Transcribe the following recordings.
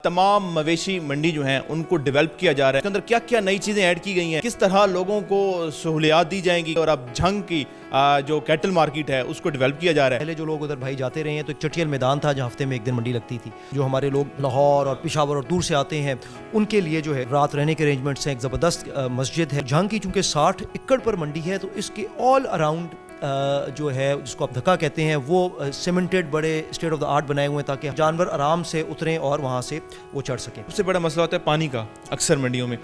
تمام مویشی منڈی جو ہیں ان کو ڈیولپ کیا جا رہا ہے، اس کے اندر کیا کیا نئی چیزیں ایڈ کی گئی ہیں، کس طرح لوگوں کو سہولیات دی جائیں گی، اور اب جھنگ کی جو کیٹل مارکیٹ ہے اس کو ڈیولپ کیا جا رہا ہے۔ پہلے جو لوگ ادھر بھائی جاتے رہے ہیں تو ایک چٹیل میدان تھا جہاں ہفتے میں ایک دن منڈی لگتی تھی۔ جو ہمارے لوگ لاہور اور پشاور اور دور سے آتے ہیں ان کے لیے جو ہے رات رہنے کے ارینجمنٹس ہیں، ایک زبردست مسجد ہے۔ جھنگ کی چونکہ 60 ایکڑ پر منڈی ہے تو اس کے آل اراؤنڈ جو ہے جس کو آپ دھکا کہتے ہیں وہ سیمنٹڈ بڑے اسٹیٹ آف دا آرٹ بنائے ہوئے ہیں تاکہ جانور آرام سے اتریں اور وہاں سے وہ چڑھ سکیں۔ سب سے بڑا مسئلہ ہوتا ہے پانی کا، اکثر منڈیوں میں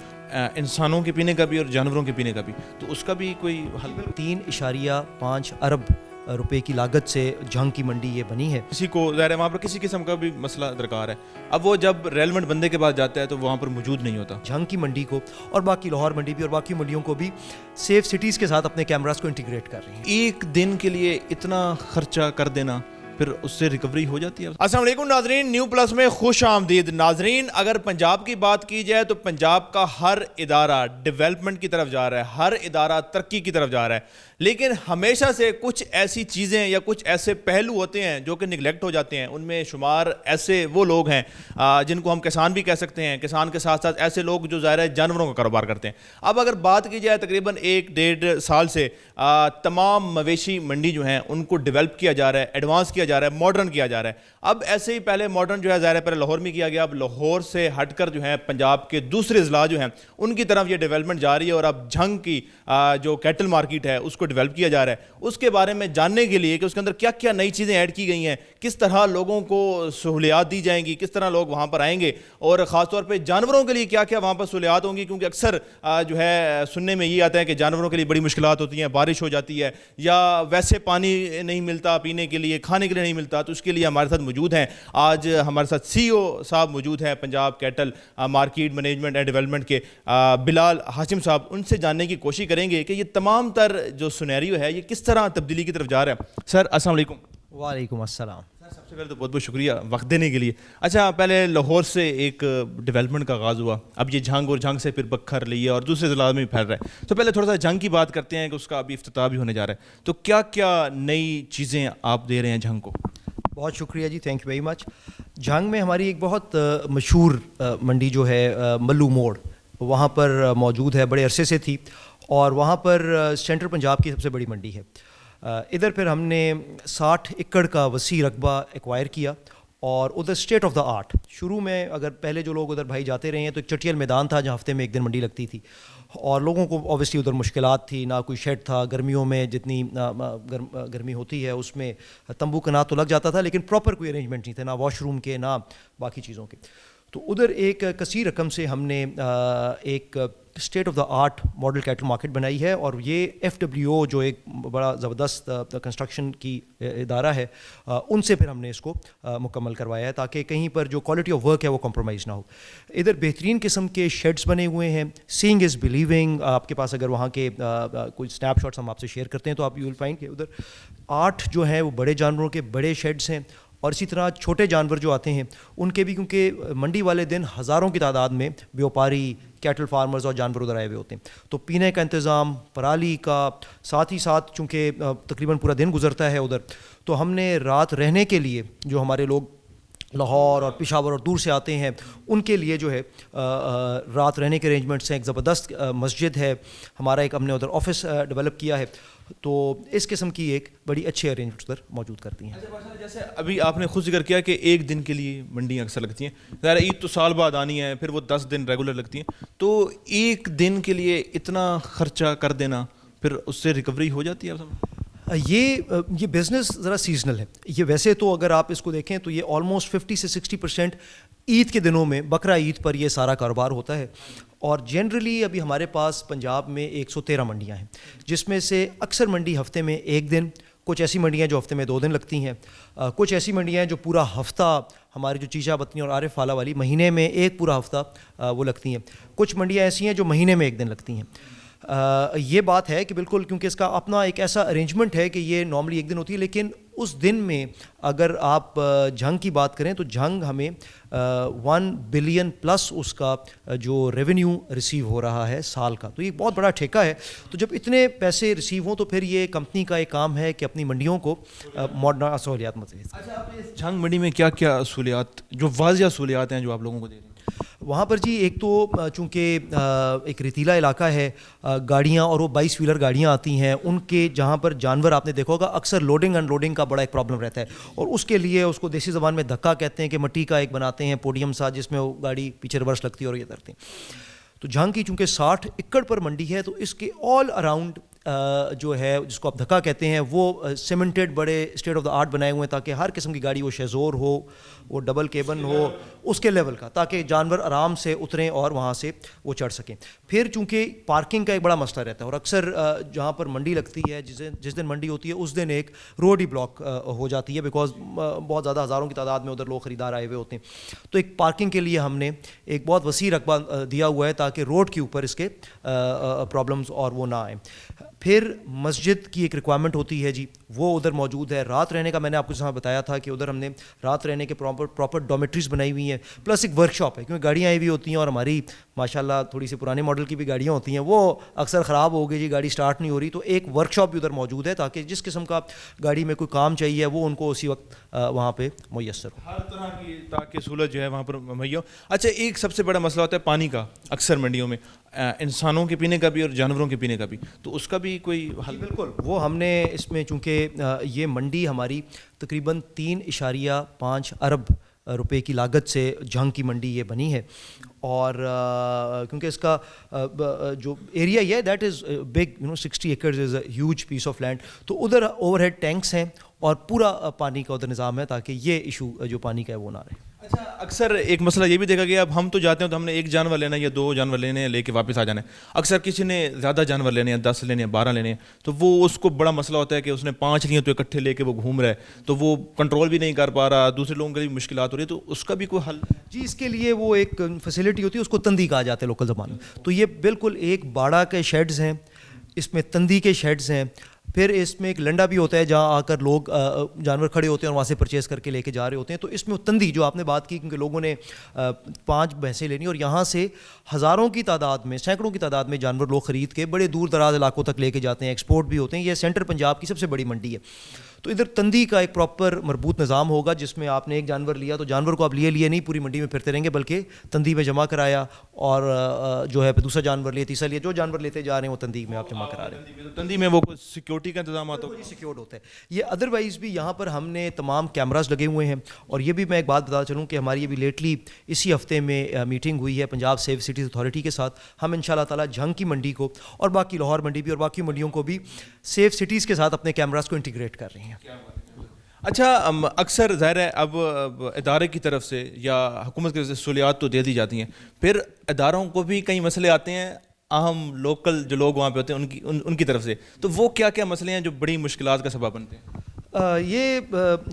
انسانوں کے پینے کا بھی اور جانوروں کے پینے کا بھی، تو اس کا بھی کوئی حل؟ 3.5 ارب روپے کی لاگت سے جھنگ کی منڈی یہ بنی ہے۔ کسی کو ظاہر ہے وہاں پر کسی قسم کا بھی مسئلہ درکار ہے، اب وہ جب ریلیونٹ بندے کے پاس جاتا ہے تو وہاں پر موجود نہیں ہوتا۔ جھنگ کی منڈی کو اور باقی لاہور منڈی بھی اور باقی منڈیوں کو بھی سیف سٹیز کے ساتھ اپنے کیمراز کو انٹیگریٹ کر رہے ہیں۔ ایک دن کے لیے اتنا خرچہ کر دینا، پھر اس سے ریکوری ہو جاتی ہے۔ السلام علیکم ناظرین، نیو پلس میں خوش آمدید۔ ناظرین، اگر پنجاب کی بات کی جائے تو پنجاب کا ہر ادارہ ڈیولپمنٹ کی طرف جا رہا ہے، ہر ادارہ ترقی کی طرف جا رہا ہے، لیکن ہمیشہ سے کچھ ایسی چیزیں یا کچھ ایسے پہلو ہوتے ہیں جو کہ نگلیکٹ ہو جاتے ہیں۔ ان میں شمار ایسے وہ لوگ ہیں جن کو ہم کسان بھی کہہ سکتے ہیں، کسان کے ساتھ ساتھ ایسے لوگ جو ظاہر ہے جانوروں کا کاروبار کرتے ہیں۔ اب اگر بات کی جائے تقریباً 1-1.5 سال سے تمام مویشی منڈی جو ہیں ان کو ڈیولپ کیا جا رہا ہے، ایڈوانس کیا جا رہا ہے، ماڈرن کیا جا رہا ہے۔ اب ایسے ہی پہلے ماڈرن جو ہے ظاہر ہے پہلے لاہور میں کیا گیا، اب لاہور سے ہٹ کر جو ہے پنجاب کے دوسرے اضلاع جو ہیں ان کی طرف یہ ڈیولپمنٹ جاری ہے، اور اب جھنگ کی جو کیٹل مارکیٹ ہے اس کو ڈیولپ کیا جا رہا ہے۔ اس کے بارے میں جاننے کے لیے کہ اس کے اندر کیا کیا نئی چیزیں ایڈ کی گئی ہیں، کس طرح لوگوں کو سہولیات دی جائیں گی، کس طرح لوگ وہاں پر آئیں گے، اور خاص طور پہ جانوروں کے لیے کیا کیا وہاں پر سہولیات ہوں گی، کیونکہ اکثر جو ہے سننے میں یہ آتا ہے کہ جانوروں کے لیے بڑی مشکلات ہوتی ہیں، بارش ہو جاتی ہے یا ویسے پانی نہیں ملتا پینے کے لیے، کھانے کے لیے نہیں ملتا، تو اس کے لیے ہمارے ساتھ موجود ہیں آج ہمارے ساتھ CEO صاحب موجود ہیں Punjab cattle market management and development کے، بلال ہاشم صاحب۔ ان سے جاننے کی کوشش کریں گے کہ یہ تمام تر جو سینیریو ہے یہ کس طرح تبدیلی کی طرف جا رہا ہے۔ سر السلام علیکم۔ وعلیکم السلام۔ سب سے پہلے تو بہت بہت شکریہ وقت دینے کے لیے۔ اچھا، پہلے لاہور سے ایک ڈیولپمنٹ کا آغاز ہوا، اب یہ جھنگ اور جھنگ سے پھر بکھر لیے اور دوسرے ضلع میں بھی پھیل رہا ہے، تو پہلے تھوڑا سا جھنگ کی بات کرتے ہیں کہ اس کا ابھی افتتاح بھی ہونے جا رہا ہے، تو کیا کیا نئی چیزیں آپ دے رہے ہیں جھنگ کو؟ بہت شکریہ جی، thank you very much. Jhang میں ہماری ایک بہت مشہور منڈی جو ہے ملو موڑ، وہاں پر موجود ہے، بڑے عرصے سے تھی، اور وہاں پر سینٹرل پنجاب کی سب سے بڑی منڈی ہے۔ ادھر پھر ہم نے 60 ایکڑ کا وسیع رقبہ ایکوائر کیا، اور ادھر اسٹیٹ آف دا آرٹ شروع میں، اگر پہلے جو لوگ ادھر بھائی جاتے رہے ہیں تو ایک چٹیل میدان تھا جہاں ہفتے میں ایک دن منڈی لگتی تھی، اور لوگوں کو اوبیسلی ادھر مشکلات تھی، نہ کوئی شیڈ تھا، گرمیوں میں جتنی گرمی ہوتی ہے اس میں تمبو کنات تو لگ جاتا تھا لیکن پراپر کوئی ارینجمنٹ نہیں تھے، نہ واش روم کے نہ باقی چیزوں کے۔ تو ادھر ایک کثیر رقم سے ہم نے ایک state of the art model cattle market بنائی ہے، اور یہ FWO جو ایک بڑا زبردست کنسٹرکشن کی ادارہ ہے، ان سے پھر ہم نے اس کو مکمل کروایا ہے تاکہ کہیں پر جو کوالٹی آف ورک ہے وہ کمپرومائز نہ ہو۔ ادھر بہترین قسم کے شیڈز بنے ہوئے ہیں، سینگ از بلیونگ۔ آپ کے پاس اگر وہاں کے کوئی اسنیپ شاٹس ہم آپ سے شیئر کرتے ہیں تو آپ یو ول فائنڈ کہ ادھر 8 جو ہیں وہ بڑے جانوروں کے بڑے شیڈز ہیں، اور اسی طرح چھوٹے جانور جو آتے ہیں ان کے بھی، کیونکہ منڈی والے دن ہزاروں کی تعداد میں بیوپاری، کیٹل فارمرز اور جانور ادھر آئے ہوئے ہوتے ہیں، تو پینے کا انتظام، پرالی کا، ساتھ ہی ساتھ چونکہ تقریباً پورا دن گزرتا ہے ادھر، تو ہم نے رات رہنے کے لیے جو ہمارے لوگ لاہور اور پشاور اور دور سے آتے ہیں ان کے لیے جو ہے رات رہنے کے ارینجمنٹس ہیں، ایک زبردست مسجد ہے ہمارا، ایک ہم نے ادھر آفس ڈیولپ کیا ہے، تو اس قسم کی ایک بڑی اچھے ارینجمنٹس ادھر موجود کرتی ہیں۔ جیسے ابھی آپ نے خود ذکر کیا کہ ایک دن کے لیے منڈیاں اکثر لگتی ہیں، ظاہر عید تو سال بعد آنی ہے، پھر وہ 10 دن ریگولر لگتی ہیں، تو ایک دن کے لیے اتنا خرچہ کر دینا، پھر اس سے ریکوری ہو جاتی ہے؟ یہ بزنس ذرا سیزنل ہے، یہ ویسے تو اگر آپ اس کو دیکھیں تو یہ آلموسٹ 50 سے 60% عید کے دنوں میں، بقرہ عید پر یہ سارا کاروبار ہوتا ہے، اور جنرلی ابھی ہمارے پاس پنجاب میں 113 منڈیاں ہیں، جس میں سے اکثر منڈی ہفتے میں ایک دن، کچھ ایسی منڈیاں جو ہفتے میں 2 دن لگتی ہیں، کچھ ایسی منڈیاں ہیں جو پورا ہفتہ، ہماری جو چیچا بتنی اور عارف والا والی مہینے میں ایک پورا ہفتہ وہ لگتی ہیں، کچھ منڈیاں ایسی ہیں جو مہینے میں ایک دن لگتی ہیں۔ یہ بات ہے کہ بالکل، کیونکہ اس کا اپنا ایک ایسا ارینجمنٹ ہے کہ یہ نارملی ایک دن ہوتی ہے، لیکن اس دن میں اگر آپ جھنگ کی بات کریں تو جھنگ ہمیں 1 بلین پلس اس کا جو ریونیو ریسیو ہو رہا ہے سال کا، تو یہ بہت بڑا ٹھیکہ ہے. تو جب اتنے پیسے ریسیو ہوں تو پھر یہ کمپنی کا ایک کام ہے کہ اپنی منڈیوں کو ماڈرن سہولیات مزید. اچھا، آپ اس جھنگ منڈی میں کیا کیا اصولیات، جو واضح اصولیات ہیں جو آپ لوگوں کو دے رہے ہیں؟ وہاں پر جی ایک تو چونکہ ایک ریتیلا علاقہ ہے، گاڑیاں اور وہ 22 ویلر گاڑیاں آتی ہیں، ان کے جہاں پر جانور آپ نے دیکھا ہوگا اکثر لوڈنگ ان لوڈنگ کا بڑا ایک پرابلم رہتا ہے، اور اس کے لیے اس کو دیسی زبان میں دھکا کہتے ہیں، کہ مٹی کا ایک بناتے ہیں پوڈیم سا جس میں وہ گاڑی پیچھے ریورس لگتی ہے اور یہ کرتے ہیں. تو جھنگ کی چونکہ 60 ایکڑ پر منڈی ہے، تو اس کے آل اراؤنڈ جو ہے جس کو آپ دھکا کہتے ہیں، وہ سیمنٹڈ بڑے اسٹیٹ آف دا آرٹ بنائے ہوئے ہیں، تاکہ ہر قسم کی گاڑی، وہ شیزور ہو، وہ ڈبل کیبن ہو، اس کے لیول کا، تاکہ جانور آرام سے اتریں اور وہاں سے وہ چڑھ سکیں. پھر چونکہ پارکنگ کا ایک بڑا مسئلہ رہتا ہے، اور اکثر جہاں پر منڈی لگتی ہے، جس دن منڈی ہوتی ہے اس دن ایک روڈ ہی بلاک ہو جاتی ہے، بیکاز بہت زیادہ ہزاروں کی تعداد میں ادھر لوگ خریدار آئے ہوئے ہوتے ہیں. تو ایک پارکنگ کے لیے ہم نے ایک بہت وسیع رقبہ دیا ہوا ہے، تاکہ روڈ کے اوپر اس کے پرابلمز اور وہ نہ آئیں. پھر مسجد کی ایک ریکوائرمنٹ ہوتی ہے جی، وہ ادھر موجود ہے. رات رہنے کا میں نے آپ کو جہاں بتایا تھا کہ ادھر ہم نے رات رہنے کے پراپر ڈومیٹریز بنائی ہوئی ہیں، پلس ایک ورک شاپ ہے، کیونکہ گاڑیاں آئی ہوئی ہوتی ہیں، اور ہماری ماشاءاللہ تھوڑی سی پرانے ماڈل کی بھی گاڑیاں ہوتی ہیں، وہ اکثر خراب ہو گئی جی، گاڑی سٹارٹ نہیں ہو رہی، تو ایک ورک شاپ بھی ادھر موجود ہے، تاکہ جس قسم کا گاڑی میں کوئی کام چاہیے وہ ان کو اسی وقت وہاں پہ میسر ہو. ہر طرح کی تاکہ سہولت جو ہے وہاں پر مہیا ہو. اچھا، ایک سب سے بڑا مسئلہ ہوتا ہے پانی کا، اکثر منڈیوں میں انسانوں کے پینے کا بھی اور جانوروں کے پینے کا بھی، تو اس کا بھی کوئی حل؟ بالکل، وہ ہم نے اس میں چونکہ یہ منڈی ہماری تقریباً 3.5 ارب روپے کی لاگت سے جھنگ کی منڈی یہ بنی ہے، اور کیونکہ اس کا جو ایریا یہ ہے that is big, 60 acres is a huge piece of land. تو ادھر اوور ہیڈ ٹینکس ہیں اور پورا پانی کا ادھر نظام ہے، تاکہ یہ ایشو جو پانی کا ہے وہ نہ رہے. اچھا، اکثر ایک مسئلہ یہ بھی دیکھا گیا، اب ہم تو جاتے ہیں تو ہم نے ایک جانور لینا ہے یا 2 جانور لینے ہیں، لے کے واپس آ جانا ہے. اکثر کسی نے زیادہ جانور لینے ہیں، 10 لینے ہیں، 12 لینے ہیں، تو وہ اس کو بڑا مسئلہ ہوتا ہے کہ اس نے 5 لیے تو اکٹھے لے کے وہ گھوم رہا ہے، تو وہ کنٹرول بھی نہیں کر پا رہا، دوسرے لوگوں کے لیے مشکلات ہو رہی ہے، تو اس کا بھی کوئی حل؟ جی، اس کے لیے وہ ایک فیسلٹی ہوتی ہے، اس کو تندی کہا جاتا ہے لوکل زبان میں. تو یہ بالکل ایک باڑا کے شیڈز ہیں، اس میں تندی کے شیڈز ہیں. پھر اس میں ایک لنڈا بھی ہوتا ہے جہاں آ کر لوگ جانور کھڑے ہوتے ہیں اور وہاں سے پرچیز کر کے لے کے جا رہے ہوتے ہیں. تو اس میں تندی جو آپ نے بات کی، کیونکہ لوگوں نے 5 بھینسیں لینی اور یہاں سے ہزاروں کی تعداد میں، سینکڑوں کی تعداد میں جانور لوگ خرید کے بڑے دور دراز علاقوں تک لے کے جاتے ہیں، ایکسپورٹ بھی ہوتے ہیں. یہ سینٹر پنجاب کی سب سے بڑی منڈی ہے. تو ادھر تندی کا ایک پراپر مربوط نظام ہوگا، جس میں آپ نے ایک جانور لیا تو جانور کو آپ لیے نہیں پوری منڈی میں پھرتے رہیں گے، بلکہ تندی میں جمع کرایا، اور جو ہے پھر دوسرا جانور لیا، تیسرا لیا، جو جانور لیتے جا رہے ہیں وہ تندی میں آپ جمع کرا رہے ہیں. تندی میں وہ سیکیورٹی کا انتظامات ہوگا؟ سیکیورڈ ہوتا ہے یہ. ادروائز بھی یہاں پر ہم نے تمام کیمراز لگے ہوئے ہیں. اور یہ بھی میں ایک بات بتا چلوں کہ ہماری ابھی لیٹلی اسی ہفتے میں میٹنگ ہوئی ہے پنجاب سیف سٹیز اتھارٹی کے ساتھ. ہم ان شاء اللہ تعالیٰ جھنگ کی منڈی کو اور باقی لاہور منڈی بھی اور باقی منڈیوں کو بھی سیف سٹیز کے ساتھ اپنے کیمراز کو انٹیگریٹ کر رہے ہیں. اچھا، اکثر ظاہر ہے اب ادارے کی طرف سے یا حکومت کی طرف سے سہولیات تو دے دی جاتی ہیں، پھر اداروں کو بھی کئی مسئلے آتے ہیں، اہم لوکل جو لوگ وہاں پہ ہوتے ہیں ان کی طرف سے، تو وہ کیا کیا مسئلے ہیں جو بڑی مشکلات کا سبب بنتے ہیں؟ یہ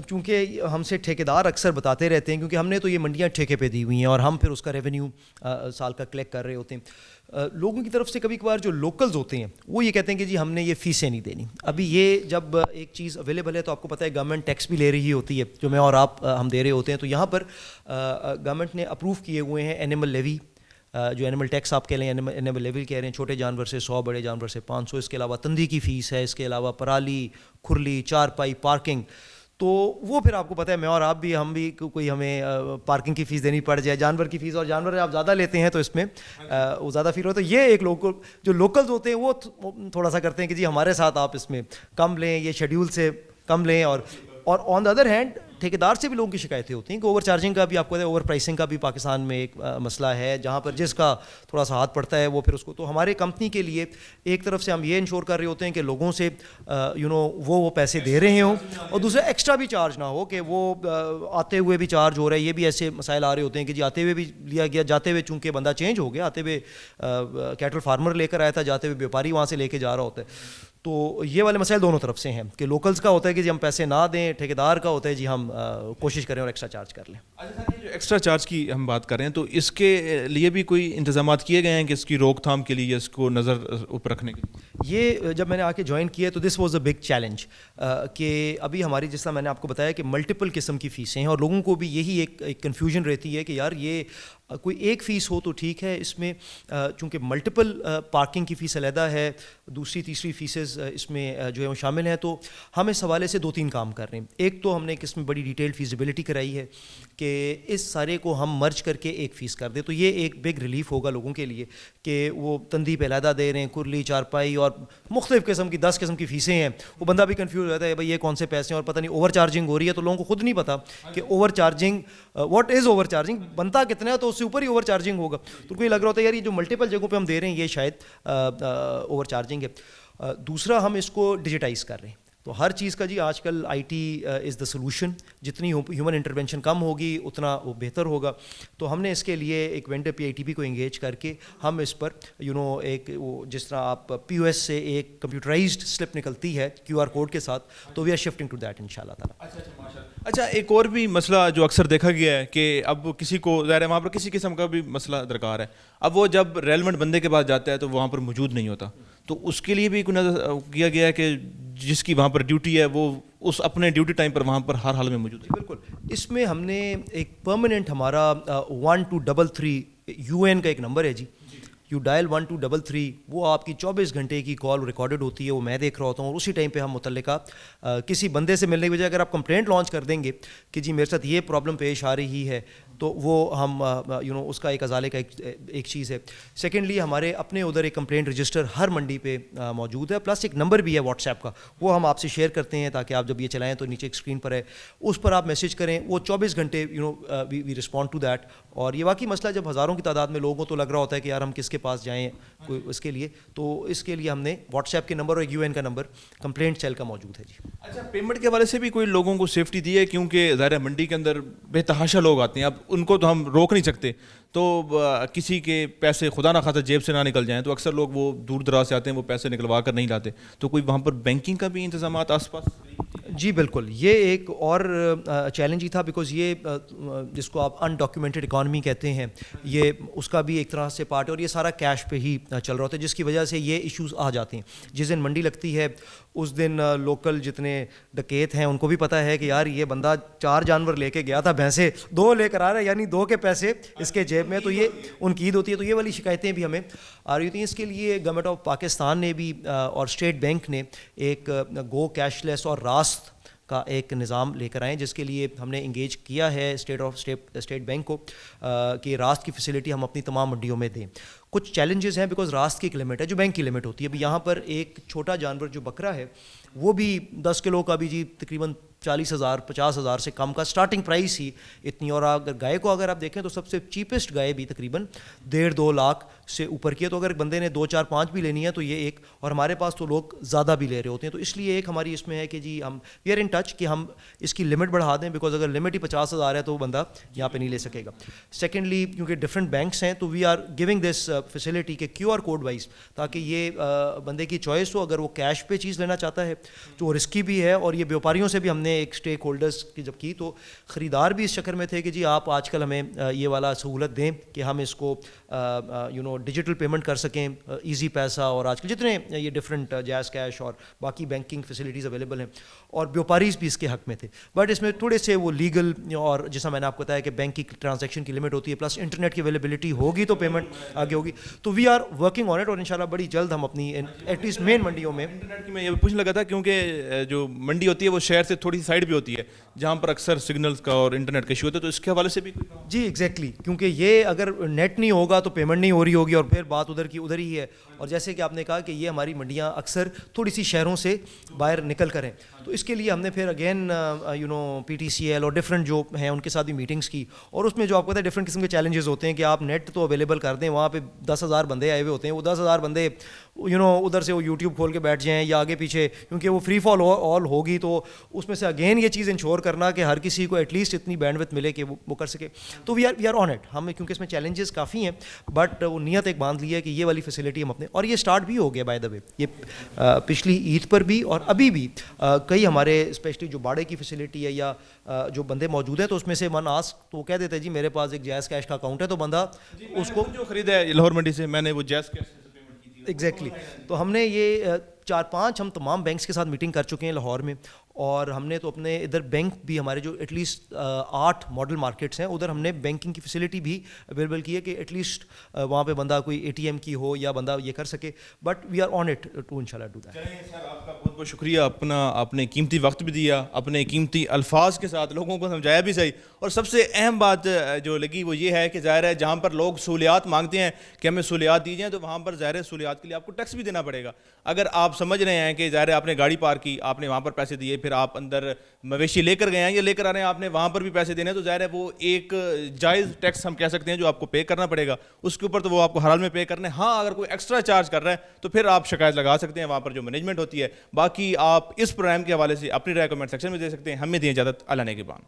چونکہ ہم سے ٹھیکیدار اکثر بتاتے رہتے ہیں، کیونکہ ہم نے تو یہ منڈیاں ٹھیکے پہ دی ہوئی ہیں اور ہم پھر اس کا ریونیو سال کا کلیکٹ کر رہے ہوتے ہیں. لوگوں کی طرف سے کبھی کبھار جو لوکلز ہوتے ہیں وہ یہ کہتے ہیں کہ جی ہم نے یہ فیسیں نہیں دینی. ابھی یہ جب ایک چیز اویلیبل ہے تو آپ کو پتہ ہے گورنمنٹ ٹیکس بھی لے رہی ہوتی ہے، جو میں اور آپ ہم دے رہے ہوتے ہیں. تو یہاں پر گورنمنٹ نے اپروو کیے ہوئے ہیں اینیمل لیوی، جو اینیمل ٹیکس آپ کہہ لیں، اینیمل لیوی کہہ رہے ہیں، چھوٹے جانور سے 100، بڑے جانور سے 500. اس کے علاوہ تندی کی فیس ہے، اس کے علاوہ پرالی، کھرلی، چارپائی، پارکنگ. تو وہ پھر آپ کو پتہ ہے میں اور آپ بھی، ہم بھی کوئی ہمیں پارکنگ کی فیس دینی پڑ جائے، جانور کی فیس، اور جانور آپ زیادہ لیتے ہیں تو اس میں وہ زیادہ فیل ہوتا ہے. یہ ایک لوگ جو لوکلز ہوتے ہیں وہ تھوڑا سا کرتے ہیں کہ جی ہمارے ساتھ آپ اس میں کم لیں، یہ شیڈیول سے کم لیں. اور آن دا ادر ہینڈ ٹھیکیدار سے بھی لوگوں کی شکایتیں ہوتی ہیں کہ اوور چارجنگ کا بھی، آپ کو پتہ ہے اوور پرائسنگ کا بھی پاکستان میں ایک مسئلہ ہے، جہاں پر جس کا تھوڑا سا ہاتھ پڑتا ہے وہ پھر اس کو. تو ہمارے کمپنی کے لیے ایک طرف سے ہم یہ انشور کر رہے ہوتے ہیں کہ لوگوں سے وہ پیسے دے رہے ہوں، اور دوسرا ایکسٹرا بھی چارج نہ ہو کہ وہ آتے ہوئے بھی چارج ہو رہا ہے. یہ بھی ایسے مسائل آ رہے ہوتے ہیں کہ جی آتے ہوئے بھی لیا گیا، جاتے ہوئے چونکہ بندہ چینج ہو گیا، آتے ہوئے کیٹل فارمر لے کر آیا تھا، جاتے ہوئے بیوپاری وہاں سے لے کے جا رہا ہوتا ہے. تو یہ والے مسائل دونوں طرف سے ہیں کہ لوکلز کا ہوتا ہے کہ جی ہم پیسے نہ دیں, ٹھیکیدار کا ہوتا ہے جی ہم کوشش کریں اور ایکسٹرا چارج کر لیں. اچھا سر, یہ جو ایکسٹرا چارج کی ہم بات کر رہے ہیں تو اس کے لیے بھی کوئی انتظامات کیے گئے ہیں کہ اس کی روک تھام کے لیے یا اس کو نظر اوپر رکھنے کے لیے؟ یہ جب میں نے آ کے جوائن کیا تو this was a big challenge کہ ابھی ہماری جس طرح میں نے آپ کو بتایا کہ ملٹیپل قسم کی فیسیں ہیں اور لوگوں کو بھی یہی ایک کنفیوژن رہتی ہے کہ یار یہ کوئی ایک فیس ہو تو ٹھیک ہے, اس میں چونکہ ملٹیپل پارکنگ کی فیس علیحدہ ہے, دوسری تیسری فیسز اس میں جو ہے وہ شامل ہیں, تو ہم اس حوالے سے 2-3 کام کر رہے ہیں. ایک تو ہم نے اس میں بڑی ڈیٹیلڈ فیزیبلٹی کرائی ہے کہ اس سارے کو ہم مرج کر کے ایک فیس کر دیں, تو یہ ایک بگ ریلیف ہوگا لوگوں کے لیے کہ وہ تندی پہ علیحدہ دے رہے ہیں, کرلی چارپائی اور مختلف قسم کی 10 قسم کی فیسیں ہیں. وہ بندہ بھی کنفیوز ہو جاتا ہے بھائی یہ کون سے پیسے ہیں اور پتہ نہیں اوور چارجنگ ہو رہی ہے, تو لوگوں کو خود نہیں پتا کہ over charging what is over charging, بنتا کتنا ہے, تو اس سے اوپر ہی اوور چارجنگ ہوگا. تو کوئی لگ رہا ہوتا ہے یار یہ جو ملٹیپل جگہوں پہ ہم دے رہے ہیں یہ شاید اوور چارجنگ ہے. دوسرا ہم اس کو ڈیجیٹائز کر رہے ہیں, تو ہر چیز کا جی آج کل I T is the solution, جتنی ہیومن انٹرونشن کم ہوگی اتنا وہ بہتر ہوگا. تو ہم نے اس کے لیے ایک vendor P I T P کو انگیج کر کے ہم اس پر ایک وہ جس طرح آپ پی او ایس سے ایک کمپیوٹرائزڈ سلپ نکلتی ہے کیو آر کوڈ کے ساتھ, تو we are shifting to that ان شاء اللہ تعالیٰ. اچھا, ایک اور بھی مسئلہ جو اکثر دیکھا گیا ہے کہ اب کسی کو ظاہر ہے وہاں پر کسی قسم کا بھی مسئلہ درکار ہے, اب وہ جب ریلیونٹ بندے کے پاس جاتا ہے تو وہاں پر موجود نہیں ہوتا, تو اس کے لیے بھی نظر کیا گیا ہے کہ جس کی وہاں پر ڈیوٹی ہے وہ اس اپنے ڈیوٹی ٹائم پر وہاں پر ہر حال میں موجود ہے. بالکل, اس میں ہم نے ایک پرماننٹ ہمارا 1233 یو این کا ایک نمبر ہے جی, یو ڈائل 1233, وہ آپ کی 24 گھنٹے کی کال ریکارڈڈ ہوتی ہے, وہ میں دیکھ رہا ہوتا ہوں, اور اسی ٹائم پہ ہم متعلقہ کسی بندے سے ملنے کی بجائے اگر آپ کمپلینٹ لانچ کر دیں گے کہ جی میرے ساتھ یہ پرابلم پیش آ رہی ہے, تو وہ ہم اس کا ایک ازالے کا ایک چیز ہے. سیکنڈلی ہمارے اپنے ادھر ایک کمپلینٹ رجسٹر ہر منڈی پہ موجود ہے, پلس ایک نمبر بھی ہے واٹس ایپ کا, وہ ہم آپ سے شیئر کرتے ہیں تاکہ آپ جب یہ چلائیں تو نیچے ایک اسکرین پر ہے, اس پر آپ میسیج کریں, وہ 24 گھنٹے وی رسپونڈ ٹو دیٹ. اور یہ واقعی مسئلہ جب ہزاروں کی تعداد میں لوگوں تو لگ رہا ہوتا ہے کہ یار ہم کس کے پاس جائیں کوئی اس کے لیے, تو اس کے لیے ہم نے واٹس ایپ کے نمبر اور یو این کا نمبر کمپلینٹ سیل کا موجود ہے جی. اچھا, پیمنٹ کے حوالے سے بھی کوئی لوگوں کو سیفٹی دی ہے, کیونکہ ظاہر منڈی کے اندر بے تحاشا لوگ آتے ہیں, اب ان کو تو ہم روک نہیں سکتے, تو کسی کے پیسے خدا نہ خواستہ جیب سے نہ نکل جائیں, تو اکثر لوگ وہ دور دراز سے آتے ہیں, وہ پیسے نکلوا کر نہیں لاتے, تو کوئی وہاں پر بینکنگ کا بھی انتظامات آس پاس؟ جی بالکل, یہ ایک اور چیلنج ہی تھا, بیکاز یہ جس کو آپ انڈاکیومنٹڈ اکانومی کہتے ہیں, یہ اس کا بھی ایک طرح سے پارٹ ہے, اور یہ سارا کیش پہ ہی چل رہا ہوتا ہے, جس کی وجہ سے یہ ایشوز آ جاتے ہیں. جس دن منڈی لگتی ہے اس دن لوکل جتنے ڈکیت ہیں ان کو بھی پتہ ہے کہ یار یہ بندہ 4 جانور لے کے گیا تھا, بھینسیں 2 لے کر آ رہا ہے, یعنی 2 کے پیسے اس کے جیب میں, تو یہ ان کی عید ہوتی ہے. تو یہ والی شکایتیں بھی ہمیں آ رہی ہوتی ہیں. اس کے لیے گورنمنٹ آف پاکستان نے بھی اور اسٹیٹ بینک نے ایک گو کیش لیس اور راست کا ایک نظام لے کر آئیں, جس کے لیے ہم نے انگیج کیا ہے اسٹیٹ بینک کو کہ راست کی فیسلٹی ہم اپنی تمام منڈیوں میں دیں. کچھ چیلنجز ہیں بیکاز راست کی ایک لمٹ ہے جو بینک کی لمٹ ہوتی ہے. ابھی یہاں پر ایک چھوٹا جانور جو بکرا ہے وہ بھی 10 کلو کا بھی جی تقریباً 40,000 50,000 سے کم کا اسٹارٹنگ پرائس ہی اتنی, اور اگر گائے کو اگر آپ دیکھیں تو سب سے چیپسٹ گائے بھی تقریباً 1.5-2 لاکھ سے اوپر کی ہے. تو اگر بندے نے 2 4 5 بھی لینی ہے تو یہ ایک, اور ہمارے پاس تو لوگ زیادہ بھی لے رہے ہوتے ہیں, تو اس لیے ایک ہماری اس میں ہے کہ جی ہم وی آر ان ٹچ کہ ہم اس کی لمٹ بڑھا دیں, بیکاز اگر لمٹ ہی 50,000 ہے تو وہ بندہ یہاں پہ نہیں لے سکے گا. سیکنڈلی کیونکہ ڈفرینٹ بینکس ہیں تو we are giving this facility کہ کیو آر کوڈ وائز, تاکہ یہ بندے کی چوائس ہو, اگر وہ کیش پہ چیز لینا چاہتا ہے تو وہ رسکی بھی ہے. اور یہ بیوپاریوں سے بھی ہم نے ایک اسٹیک ہولڈرس کی جب کی تو خریدار بھی اس چکر میں تھے کہ جی آپ آج کل ہمیں یہ والا سہولت دیں کہ ہم اس کو ڈیجیٹل پیمنٹ کر سکیں, ایزی پیسہ اور آج کل جتنے یہ ڈفرینٹ جائز کیش اور باقی بینکنگ فیسلٹیز اویلیبل ہیں, اور بیوپاریز بھی اس کے حق میں تھے. بٹ اس میں تھوڑے سے وہ لیگل, اور جیسا میں نے آپ کو بتایا کہ بینک کی ٹرانزیکشن کی لمٹ ہوتی ہے, پلس انٹرنیٹ کی اویلیبلٹی ہوگی تو پیمنٹ آگے ہوگی. تو we are working on it, اور انشاءاللہ بڑی جلد ہم اپنی ایٹ لیسٹ مین منڈیوں میں. انٹرنیٹ کی میں یہ پوچھنے لگا تھا کیونکہ جو منڈی ہوتی ہے وہ شہر سے تھوڑی سی سائڈ بھی ہوتی ہے جہاں پر اکثر سگنلز کا اور انٹرنیٹ کا ایشو ہوتا ہے, تو اس کے حوالے سے بھی جی ایگزیکٹلی, کیونکہ یہ اگر نیٹ نہیں ہوگا تو پیمنٹ نہیں ہو رہی ہوگی, اور پھر بات ادھر کی ادھر ہی ہے. اور جیسے کہ آپ نے کہا کہ یہ ہماری منڈیاں اکثر تھوڑی سی شہروں سے باہر نکل کر ہیں, تو اس کے لیے ہم نے پھر again P T C L اور ڈفرینٹ جو ہیں ان کے ساتھ بھی میٹنگس کی, اور اس میں جو آپ کو پتہ ہے ڈفرینٹ قسم کے چیلنجز ہوتے ہیں کہ آپ نیٹ تو اویلیبل کر دیں, وہاں پہ 10,000 بندے آئے ہوئے ہوتے ہیں, وہ 10,000 بندے ادھر سے وہ یوٹیوب کھول کے بیٹھ جائیں یا آگے پیچھے, کیونکہ وہ فری فال آل ہوگی تو اس میں سے اگین یہ چیز انشور کرنا کہ ہر کسی کو ایٹ لیسٹ اتنی بینڈ وتھ ملے کہ وہ کر سکے. تو وی آر آن اٹ. ہم کیونکہ اس میں چیلنجز کافی ہیں, بٹ وہ نیت ایک باندھ لی ہے کہ یہ والی فیسلٹی ہم اپنے, اور یہ اسٹارٹ بھی ہو گیا بائی دا وے, یہ پچھلی عید پر بھی اور ابھی بھی کئی ہمارے اسپیشلی جو باڑے کی فیسلٹی ہے یا جو بندے موجود ہیں تو اس میں سے ون آسک تو وہ کہہ دیتے ہیں جی میرے پاس ایک جائز کیش کا اکاؤنٹ ہے, تو بندہ اس کو جو خریدا ہے لاہور منڈی سے, میں نے وہ جیز کیش سے پیمنٹ کی تھی. ایگزیکٹلی. تو ہم نے یہ 4-5 ہم تمام بینکس کے ساتھ میٹنگ کر چکے ہیں لاہور میں, اور ہم نے تو اپنے ادھر بینک بھی ہمارے جو ایٹ لیسٹ 8 ماڈل مارکیٹس ہیں ادھر ہم نے بینکنگ کی فیسلٹی بھی اویلیبل کی ہے کہ ایٹ لیسٹ وہاں پہ بندہ کوئی اے ٹی ایم کی ہو یا بندہ یہ کر سکے, but we are on it to انشاءاللہ ڈو دیٹ. چلیے سر, آپ کا بہت بہت شکریہ, آپ نے قیمتی وقت بھی دیا, اپنے قیمتی الفاظ کے ساتھ لوگوں کو سمجھایا بھی صحیح, اور سب سے اہم بات جو لگی وہ یہ ہے کہ ظاہر ہے جہاں پر لوگ سہولیات مانگتے ہیں کہ ہمیں سہولیات دی جائیں تو وہاں پر ظاہر ہے سہولیات کے لیے آپ کو ٹیکس بھی دینا پڑے گا. اگر آپ سمجھ رہے ہیں کہ ظاہر ہے آپ نے گاڑی پارک کی, آپ نے وہاں پر پیسے دیے, پھر آپ اندر مویشی لے کر گئے ہیں یا لے کر آ رہے ہیں, آپ نے وہاں پر بھی پیسے دینے ہیں, تو ظاہر ہے وہ ایک جائز ٹیکس ہم کہہ سکتے ہیں جو آپ کو پے کرنا پڑے گا, اس کے اوپر تو وہ آپ کو ہر حال میں پے کرنا ہے. ہاں اگر کوئی ایکسٹرا چارج کر رہا ہے تو پھر آپ شکایت لگا سکتے ہیں وہاں پر جو مینجمنٹ ہوتی ہے. باقی آپ اس پروگرام کے حوالے سے اپنی رائے کمنٹ سیکشن میں دے سکتے ہیں. ہمیں دیں اجازت, اللہ نگہبان.